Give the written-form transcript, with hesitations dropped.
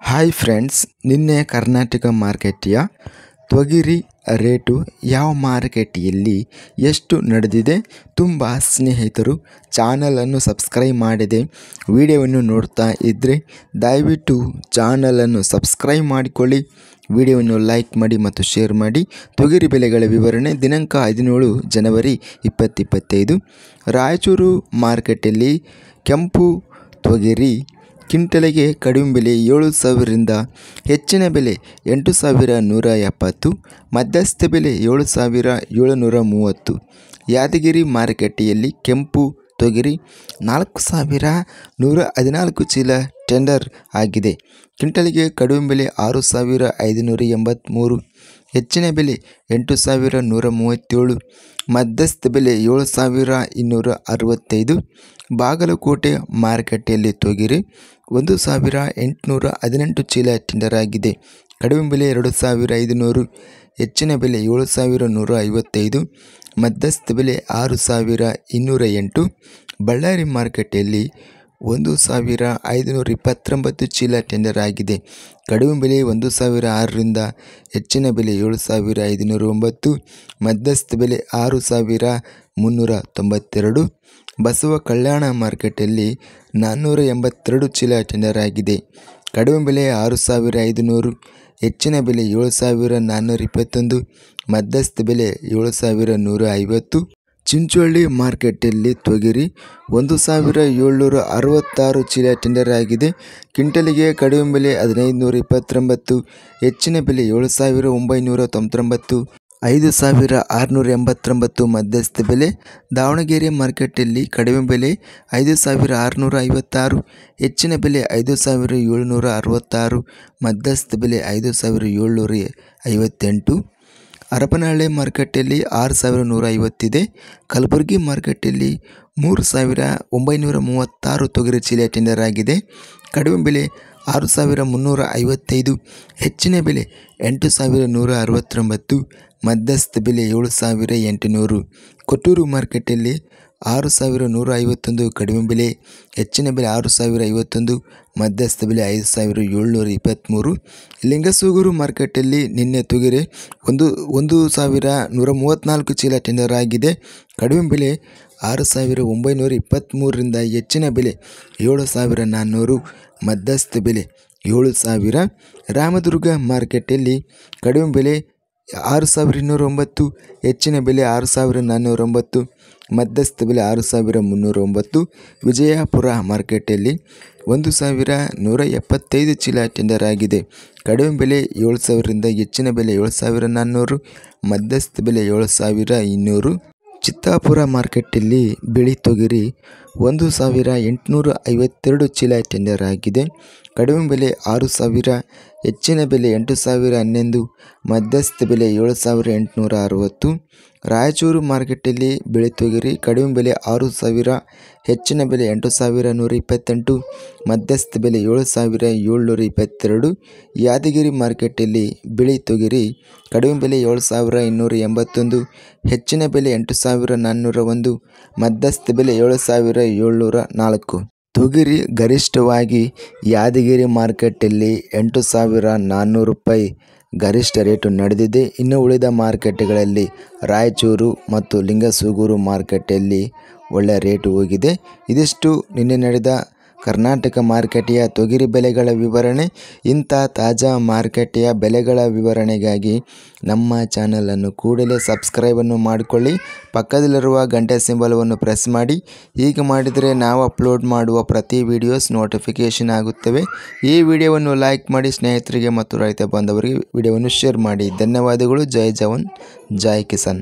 Hi friends, ನಿನ್ನೆ ಕರ್ನಾಟಕ ಮಾರ್ಕೆಟಿಯ ತೊಗರಿ rate ಯಾವ ಮಾರುಕಟ್ಟೆಯಲ್ಲಿ ಎಷ್ಟು ನಡೆದಿದೆ? ತುಂಬ ಸ್ನೇಹಿತರು ಚಾನಲನ್ನು ಸಬ್ಸ್ಕ್ರೈಬ್ ಮಾಡದೆ ವಿಡಿಯೋವನ್ನು ನೋಡ್ತಾ ಇದ್ದರೆ ದಯವಿಟ್ಟು ಚಾನಲನ್ನು ಸಬ್ಸ್ಕ್ರೈಬ್ ಮಾಡಿಕೊಳ್ಳಿ, ವಿಡಿಯೋವನ್ನು ಲೈಕ್ ಮಾಡಿ ಮತ್ತು ಶೇರ್ ಮಾಡಿ. ತೊಗರಿ ಬೆಲೆಗಳ ವಿವರಣೆ ದಿನಾಂಕ 17 ಜನವರಿ 2025. ರಾಯಚೂರು ಮಾರುಕಟ್ಟೆಯಲ್ಲಿ ಕೆಂಪು ತೊಗರಿ ಕ್ವಿಂಟಲಿಗೆ ಕಡಿಮೆ ಬೆಲೆ 7,000ರಿಂದ ಹೆಚ್ಚಿನ ಬೆಲೆ 8,170, ಮಧ್ಯಸ್ಥ ಬೆಲೆ 7,730. ಯಾದಗಿರಿ ಮಾರುಕಟ್ಟೆಯಲ್ಲಿ ಕೆಂಪು ತೊಗರಿ 4,114 ಚೀಲ ಟೆಂಡರ್ ಆಗಿದೆ. ಕ್ವಿಂಟಲಿಗೆ ಕಡಿಮೆ ಬೆಲೆ 6,583, ಹೆಚ್ಚಿನ ಬೆಲೆ 8,137, ಮಧ್ಯಸ್ಥ ಬೆಲೆ 7,265. ಬಾಗಲಕೋಟೆ ಮಾರುಕಟ್ಟೆಯಲ್ಲಿ ತೊಗರಿ 1,818 ಚೀಲ ಟೆಂಡರ್ ಆಗಿದೆ. ಕಡಿಮೆ ಬೆಲೆ 2,500, ಹೆಚ್ಚಿನ ಬೆಲೆ 7,155, ಮಧ್ಯಸ್ಥ ಬೆಲೆ 6,208. ಬಳ್ಳಾರಿ ಮಾರುಕಟ್ಟೆಯಲ್ಲಿ 1,529 ಚೀಲ ಟೆಂಡರ್ ಆಗಿದೆ. ಕಡಿಮೆ ಬೆಲೆ 1,006ರಿಂದ ಹೆಚ್ಚಿನ ಬೆಲೆ 7,509, ಮಧ್ಯಸ್ಥ ಬೆಲೆ 6,392. ಬಸವ ಕಲ್ಯಾಣ ಮಾರುಕಟ್ಟೆಯಲ್ಲಿ 482 ಚೀಲ ಟೆಂಡರ್ ಆಗಿದೆ. ಕಡಿಮೆ ಬೆಲೆ 6,500, ಹೆಚ್ಚಿನ ಬೆಲೆ 7,421, ಮಧ್ಯಸ್ಥ ಬೆಲೆ 7,150. ಚಿಂಚೋಳಿ ಮಾರುಕಟ್ಟೆಯಲ್ಲಿ ತೊಗರಿ 1,766 ಚೀಲ ಟೆಂಡರ್ ಆಗಿದೆ. ಕ್ವಿಂಟಲಿಗೆ ಕಡಿಮೆ ಬೆಲೆ 1,529, ಹೆಚ್ಚಿನ ಬೆಲೆ 7,999, 5,689, ಮಧ್ಯಸ್ಥ ಬೆಲೆ. ದಾವಣಗೆರೆ ಮಾರುಕಟ್ಟೆಯಲ್ಲಿ ಕಡಿಮೆ ಬೆಲೆ 5,656, ಹೆಚ್ಚಿನ ಬೆಲೆ 5,766, ಮಧ್ಯಸ್ಥ ಬೆಲೆ 5,758. ಹರಪನಹಳ್ಳಿ ಮಾರುಕಟ್ಟೆಯಲ್ಲಿ 6,150 ಇದೆ. ಕಲಬುರಗಿ ಮಾರುಕಟ್ಟೆಯಲ್ಲಿ 3,936 ತೊಗರಿ ಚೀಲ ಟೆಂಡರ್ ಆಗಿದೆ. ಕಡಿಮೆ ಬೆಲೆ 6,355, ಹೆಚ್ಚಿನ ಬೆಲೆ 8,169, ಮಧ್ಯಸ್ಥ ಬೆಲೆ 7,800. ಕೊಟ್ಟೂರು ಮಾರುಕಟ್ಟೆಯಲ್ಲಿ 6,151 ಕಡಿಮೆ ಬೆಲೆ, ಹೆಚ್ಚಿನ ಬೆಲೆ 6,051, ಮಧ್ಯಸ್ಥ ಬೆಲೆ 5,723. ಲಿಂಗಸೂಗೂರು ಮಾರುಕಟ್ಟೆಯಲ್ಲಿ ನಿನ್ನೆ ತೊಗರಿ 1,134 ಚೀಲ ಟೆಂಡರ್ ಆಗಿದೆ. ಕಡಿಮೆ ಬೆಲೆ 6,923ರಿಂದ ಹೆಚ್ಚಿನ ಬೆಲೆ 7,400, ಮಧ್ಯಸ್ಥ ಬೆಲೆ 7,000. ರಾಮದುರ್ಗ ಮಾರುಕಟ್ಟೆಯಲ್ಲಿ ಕಡಿಮೆ ಬೆಲೆ 6,209, ಹೆಚ್ಚಿನ ಬೆಲೆ 6,409, ಮಧ್ಯಸ್ಥ ಬೆಲೆ 6,309. ವಿಜಯಪುರ ಮಾರುಕಟ್ಟೆಯಲ್ಲಿ 1,175 ಚೀಲ ಟೆಂಡರ್ ಆಗಿದೆ. ಕಡಿಮೆ ಬೆಲೆ 7,000ರಿಂದ ಹೆಚ್ಚಿನ ಬೆಲೆ 7,400, ಮಧ್ಯಸ್ಥ ಬೆಲೆ 7,200. ಚಿತ್ತಾಪುರ ಮಾರುಕಟ್ಟೆಯಲ್ಲಿ ಬಿಳಿ ತೊಗರಿ 1,852 ಚೀಲ ಟೆಂಡರ್ ಆಗಿದೆ. ಕಡಿಮೆ ಬೆಲೆ 6,000, ಹೆಚ್ಚಿನ ಬೆಲೆ 8,011, ಮಧ್ಯಸ್ಥ ಬೆಲೆ 7,860. ರಾಯಚೂರು ಮಾರುಕಟ್ಟೆಯಲ್ಲಿ ಬಿಳಿ ತೊಗರಿ ಕಡಿಮೆ ಬೆಲೆ 6,000, ಹೆಚ್ಚಿನ ಬೆಲೆ 8,128, ಮಧ್ಯಸ್ಥ ಬೆಲೆ 7,722. ಯಾದಗಿರಿ ಮಾರುಕಟ್ಟೆಯಲ್ಲಿ ಬಿಳಿ ತೊಗರಿ ಕಡಿಮೆ ಬೆಲೆ 7,281, ಹೆಚ್ಚಿನ ಬೆಲೆ 8,401, ಮಧ್ಯಸ್ಥ ಬೆಲೆ 7,704. ತೊಗರಿ ಗರಿಷ್ಠವಾಗಿ ಯಾದಗಿರಿ ಮಾರುಕಟ್ಟೆಯಲ್ಲಿ 8,400 ರೂಪಾಯಿ ಗರಿಷ್ಠ ರೇಟು ನಡೆದಿದೆ. ಇನ್ನು ಉಳಿದ ಮಾರುಕಟ್ಟೆಗಳಲ್ಲಿ ರಾಯಚೂರು ಮತ್ತು ಲಿಂಗಸೂಗೂರು ಮಾರುಕಟ್ಟೆಯಲ್ಲಿ ಒಳ್ಳೆಯ ರೇಟು ಹೋಗಿದೆ. ಇದಿಷ್ಟು ನಿನ್ನೆ ನಡೆದ ಕರ್ನಾಟಕ ಮಾರುಕಟ್ಟೆಯ ತೊಗರಿ ಬೆಲೆಗಳ ವಿವರಣೆ. ಇಂಥ ತಾಜಾ ಮಾರುಕಟ್ಟೆಯ ಬೆಲೆಗಳ ವಿವರಣೆಗಾಗಿ ನಮ್ಮ ಚಾನಲನ್ನು ಕೂಡಲೇ ಸಬ್ಸ್ಕ್ರೈಬನ್ನು ಮಾಡಿಕೊಳ್ಳಿ, ಪಕ್ಕದಲ್ಲಿರುವ ಗಂಟೆ ಸಿಂಬಲವನ್ನು ಪ್ರೆಸ್ ಮಾಡಿ. ಹೀಗೆ ಮಾಡಿದರೆ ನಾವು ಅಪ್ಲೋಡ್ ಮಾಡುವ ಪ್ರತಿ ವಿಡಿಯೋಸ್ ನೋಟಿಫಿಕೇಷನ್ ಆಗುತ್ತವೆ. ಈ ವಿಡಿಯೋವನ್ನು ಲೈಕ್ ಮಾಡಿ, ಸ್ನೇಹಿತರಿಗೆ ಮತ್ತು ರೈತ ಬಾಂಧವರಿಗೆ ವಿಡಿಯೋವನ್ನು ಶೇರ್ ಮಾಡಿ. ಧನ್ಯವಾದಗಳು. ಜೈ ಜವಾನ್, ಜೈ ಕಿಸಾನ್.